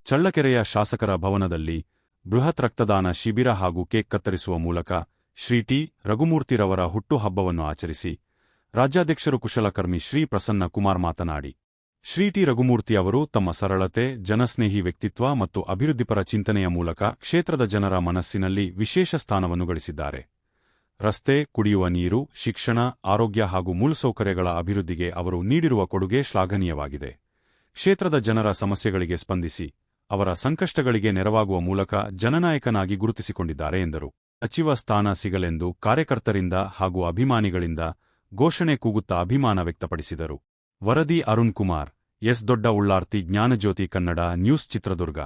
ಚಳ್ಳಕೆರೆಯ ಶಾಸಕರ ಭವನದಲ್ಲಿ ಬೃಹತ್ ರಕ್ತದಾನ ಶಿಬಿರ ಹಾಗೂ ಕೇಕ್ ಕತ್ತರಿಸುವ ಮೂಲಕ ಶ್ರೀ ಟಿ ರಘುಮೂರ್ತಿರವರ ಹುಟ್ಟುಹಬ್ಬವನ್ನು ಆಚರಿಸಿ ರಾಜ್ಯಾಧ್ಯಕ್ಷರು ಕುಶಲಕರ್ಮಿ ಶ್ರೀ ಪ್ರಸನ್ನ ಕುಮಾರ್ ಮಾತನಾಡಿ, ಶ್ರೀ ಟಿ ರಘುಮೂರ್ತಿ ಅವರು ತಮ್ಮ ಸರಳತೆ, ಜನಸ್ನೇಹಿ ವ್ಯಕ್ತಿತ್ವ ಮತ್ತು ಅಭಿವೃದ್ಧಿಪರ ಚಿಂತನೆಯ ಮೂಲಕ ಕ್ಷೇತ್ರದ ಜನರ ಮನಸ್ಸಿನಲ್ಲಿ ವಿಶೇಷ ಸ್ಥಾನವನ್ನು ಗಳಿಸಿದ್ದಾರೆ. ರಸ್ತೆ, ಕುಡಿಯುವ ನೀರು, ಶಿಕ್ಷಣ, ಆರೋಗ್ಯ ಹಾಗೂ ಮೂಲಸೌಕರ್ಯಗಳ ಅಭಿವೃದ್ಧಿಗೆ ಅವರು ನೀಡಿರುವ ಕೊಡುಗೆ ಶ್ಲಾಘನೀಯವಾಗಿದೆ. ಕ್ಷೇತ್ರದ ಜನರ ಸಮಸ್ಯೆಗಳಿಗೆ ಸ್ಪಂದಿಸಿ ಅವರ ಸಂಕಷ್ಟಗಳಿಗೆ ನೆರವಾಗುವ ಮೂಲಕ ಜನನಾಯಕನಾಗಿ ಗುರುತಿಸಿಕೊಂಡಿದ್ದಾರೆ ಎಂದರು. ಸಚಿವ ಸ್ಥಾನ ಸಿಗಲೆಂದು ಕಾರ್ಯಕರ್ತರಿಂದ ಹಾಗೂ ಅಭಿಮಾನಿಗಳಿಂದ ಘೋಷಣೆ ಕೂಗುತ್ತಾ ಅಭಿಮಾನ ವ್ಯಕ್ತಪಡಿಸಿದರು. ವರದಿ ಅರುಣ್ ಕುಮಾರ್, ಎಸ್. ದೊಡ್ಡ ಉಳ್ಳಾರ್ತಿ, ಜ್ಞಾನಜ್ಯೋತಿ ಕನ್ನಡ ನ್ಯೂಸ್, ಚಿತ್ರದುರ್ಗ.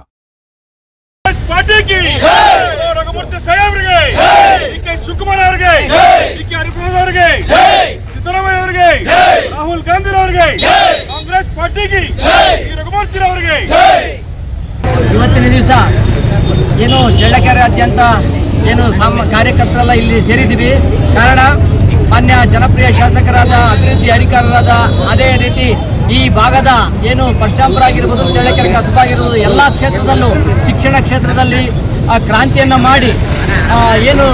ರಘುಮೂರ್ತಿ ಸಾಹೇಬ್ರಿಗೆ, ಡಿ.ಕೆ. ಶಿವಕುಮಾರ್ ಅವರಿಗೆ, ಡಿ.ಕೆ. ಹರಿಪ್ರಸಾದ್ ಅವರಿಗೆ, ಸಿದ್ದರಾಮಯ್ಯ ಅವರಿಗೆ, ರಾಹುಲ್ ಗಾಂಧಿ ಅವರಿಗೆ, ಕಾಂಗ್ರೆಸ್ ಪಾರ್ಟಿಗೆ, ರಘುಮೂರ್ತಿ ಅವರಿಗೆ. ಇವತ್ತಿನ ದಿವಸ ಏನು ಚಳ್ಳಕೆರೆಯಾದ್ಯಂತ ಏನು ಕಾರ್ಯಕರ್ತರೆಲ್ಲ ಇಲ್ಲಿ ಸೇರಿದ್ದೀವಿ. ಕಾರಣ ಮಾನ್ಯ ಜನಪ್ರಿಯ ಶಾಸಕರಾದ, ಅಭಿವೃದ್ಧಿ ಅಧಿಕಾರರಾದ, ಅದೇ ರೀತಿ ಈ ಭಾಗದ ಏನು ಪಶ್ಚಾಂಪರಾಗಿರ್ಬೋದು, ಚಳ್ಳಕೆರೆ ಕಸಬಾಗಿರ್ಬೋದು, ಎಲ್ಲ ಕ್ಷೇತ್ರದಲ್ಲೂ ಶಿಕ್ಷಣ ಕ್ಷೇತ್ರದಲ್ಲಿ ಕ್ರಾಂತಿಯನ್ನು ಮಾಡಿ ಏನು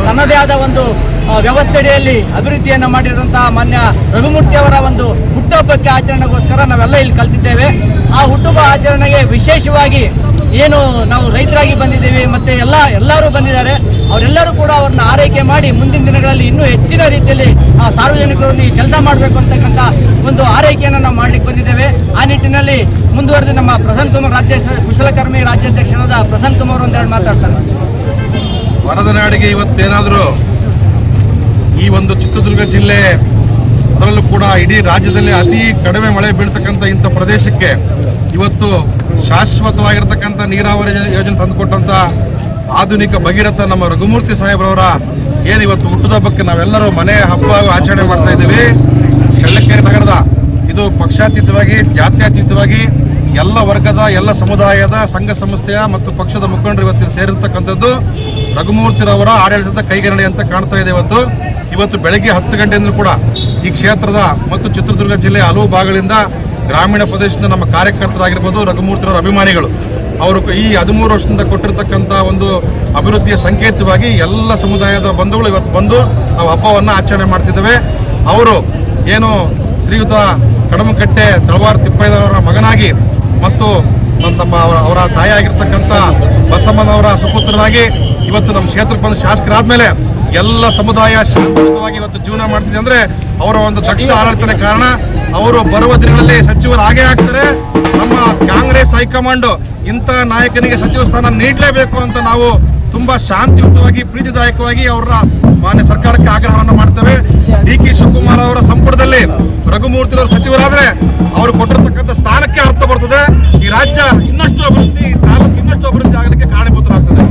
ತನ್ನದೇ ಆದ ಒಂದು ವ್ಯವಸ್ಥೆಯಲ್ಲಿ ಅಭಿವೃದ್ಧಿಯನ್ನು ಮಾಡಿರುವಂತಹ ಮಾನ್ಯ ರಘುಮೂರ್ತಿ ಅವರ ಒಂದು ಹುಟ್ಟುಹಬ್ಬಕ್ಕೆ ಆಚರಣೆಗೋಸ್ಕರ ನಾವೆಲ್ಲ ಇಲ್ಲಿ ಕಲ್ತಿದ್ದೇವೆ. ಆ ಹುಟ್ಟುಹಬ್ಬ ಆಚರಣೆಗೆ ವಿಶೇಷವಾಗಿ ಏನು ನಾವು ರೈತರಾಗಿ ಬಂದಿದ್ದೀವಿ, ಮತ್ತು ಎಲ್ಲರೂ ಬಂದಿದ್ದಾರೆ. ಅವರೆಲ್ಲರೂ ಕೂಡ ಅವ್ರನ್ನ ಆರೈಕೆ ಮಾಡಿ ಮುಂದಿನ ದಿನಗಳಲ್ಲಿ ಇನ್ನೂ ಹೆಚ್ಚಿನ ರೀತಿಯಲ್ಲಿ ಸಾರ್ವಜನಿಕರೊಂದಿಗೆ ಕೆಲಸ ಮಾಡಬೇಕು ಅಂತಕ್ಕಂಥ ಒಂದು ಆರೈಕೆಯನ್ನು ನಾವು ಮಾಡ್ಲಿಕ್ಕೆ ಬಂದಿದ್ದೇವೆ. ಆ ನಿಟ್ಟಿನಲ್ಲಿ ಮುಂದುವರೆದು ನಮ್ಮ ಪ್ರಸನ್ನ ಕುಮಾರ್, ಕುಶಲಕರ್ಮಿ ರಾಜ್ಯಾಧ್ಯಕ್ಷರಾದ ಪ್ರಸನ್ನ ಕುಮಾರ್ ಒಂದೆರಡು ಮಾತಾಡ್ತಾರೆ. ವರದ ನಾಡಿಗೆ ಇವತ್ತೇನಾದರೂ ಈ ಒಂದು ಚಿತ್ರದುರ್ಗ ಜಿಲ್ಲೆ, ಅದರಲ್ಲೂ ಕೂಡ ಇಡೀ ರಾಜ್ಯದಲ್ಲಿ ಅತಿ ಕಡಿಮೆ ಮಳೆ ಬೀಳ್ತಕ್ಕಂಥ ಇಂಥ ಪ್ರದೇಶಕ್ಕೆ ಇವತ್ತು ಶಾಶ್ವತವಾಗಿರ್ತಕ್ಕಂಥ ನೀರಾವರಿ ಯೋಜನೆ ತಂದುಕೊಟ್ಟಂಥ ಆಧುನಿಕ ಭಗೀರಥ ನಮ್ಮ ರಘುಮೂರ್ತಿ ಸಾಹೇಬ್ರವರ ಏನು ಇವತ್ತು ಹುಟ್ಟುಹಬ್ಬಕ್ಕೆ ನಾವೆಲ್ಲರೂ ಮನೆ ಹಬ್ಬ ಆಚರಣೆ ಮಾಡ್ತಾ ಇದ್ದೀವಿ. ಚಳ್ಳಕೆರೆ ನಗರದ ಇದು ಪಕ್ಷಾತೀತವಾಗಿ, ಜಾತ್ಯತೀತವಾಗಿ ಎಲ್ಲ ವರ್ಗದ, ಎಲ್ಲ ಸಮುದಾಯದ, ಸಂಘ ಸಂಸ್ಥೆಯ ಮತ್ತು ಪಕ್ಷದ ಮುಖಂಡರು ಇವತ್ತು ಸೇರಿರ್ತಕ್ಕಂಥದ್ದು ರಘುಮೂರ್ತಿರವರ ಆಡಳಿತದ ಕೈಗರಣೆ ಅಂತ ಕಾಣ್ತಾ ಇದೆ. ಇವತ್ತು ಬೆಳಗ್ಗೆ 10 ಗಂಟೆಯಿಂದ ಕೂಡ ಈ ಕ್ಷೇತ್ರದ ಮತ್ತು ಚಿತ್ರದುರ್ಗ ಜಿಲ್ಲೆಯ ಹಲವು ಭಾಗಗಳಿಂದ, ಗ್ರಾಮೀಣ ಪ್ರದೇಶದ ನಮ್ಮ ಕಾರ್ಯಕರ್ತರಾಗಿರ್ಬೋದು, ರಘುಮೂರ್ತಿರವರ ಅಭಿಮಾನಿಗಳು, ಅವರು ಈ 13 ವರ್ಷದಿಂದ ಕೊಟ್ಟಿರ್ತಕ್ಕಂಥ ಒಂದು ಅಭಿವೃದ್ಧಿಯ ಸಂಕೇತವಾಗಿ ಎಲ್ಲ ಸಮುದಾಯದ ಬಂಧುಗಳು ಇವತ್ತು ಬಂದು ನಾವು ಹಬ್ಬವನ್ನು ಆಚರಣೆ ಮಾಡ್ತಿದ್ದೇವೆ. ಅವರು ಏನು ಶ್ರೀಯುತ ಕಡಮಕಟ್ಟೆ ತಳವಾರ ತಿಪ್ಪಯ್ಯನವರ ಮಗನಾಗಿ ಮತ್ತು ಅವರ ತಾಯಿಯಾಗಿರ್ತಕ್ಕಂಥ ಬಸಮ್ಮನವರ ಸುಪುತ್ರರಾಗಿ ಇವತ್ತು ನಮ್ಮ ಕ್ಷೇತ್ರಕ್ಕೆ ಬಂದು ಶಾಸಕರಾದ್ಮೇಲೆ ಎಲ್ಲ ಸಮುದಾಯ ಶಾಂತಿಯುತವಾಗಿ ಇವತ್ತು ಜೀವನ ಮಾಡ್ತಿದೆ ಅಂದ್ರೆ ಅವರ ಒಂದು ದಕ್ಷ ಆಡಳಿತನೇ ಕಾರಣ. ಅವರು ಬರುವ ದಿನಗಳಲ್ಲಿ ಸಚಿವರು ಆಗೇ ಆಗ್ತಾರೆ. ನಮ್ಮ ಕಾಂಗ್ರೆಸ್ ಹೈಕಮಾಂಡ್ ಇಂಥ ನಾಯಕನಿಗೆ ಸಚಿವ ಸ್ಥಾನ ನೀಡಲೇಬೇಕು ಅಂತ ನಾವು ತುಂಬಾ ಶಾಂತಿಯುತವಾಗಿ, ಪ್ರೀತಿದಾಯಕವಾಗಿ ಅವರ ಮಾನ್ಯ ಸರ್ಕಾರಕ್ಕೆ ಆಗ್ರಹವನ್ನು ಮಾಡ್ತೇವೆ. ಡಿ.ಕೆ. ಶಿವಕುಮಾರ್ ಅವರ ಸಂಪುಟದಲ್ಲಿ ರಘುಮೂರ್ತಿ ಅವರು ಸಚಿವರಾದ್ರೆ ಅವರು ಕೊಟ್ಟಿರ್ತಕ್ಕಂಥ ಸ್ಥಾನಕ್ಕೆ ಅರ್ಥ ಬರ್ತದೆ. ಈ ರಾಜ್ಯ ಇನ್ನಷ್ಟು ಅಭಿವೃದ್ಧಿ, ತಾಲೂಕು ಇನ್ನಷ್ಟು ಅಭಿವೃದ್ಧಿ ಆಗಲಿಕ್ಕೆ ಕಾರಣೀಭೂತರಾಗ್ತದೆ.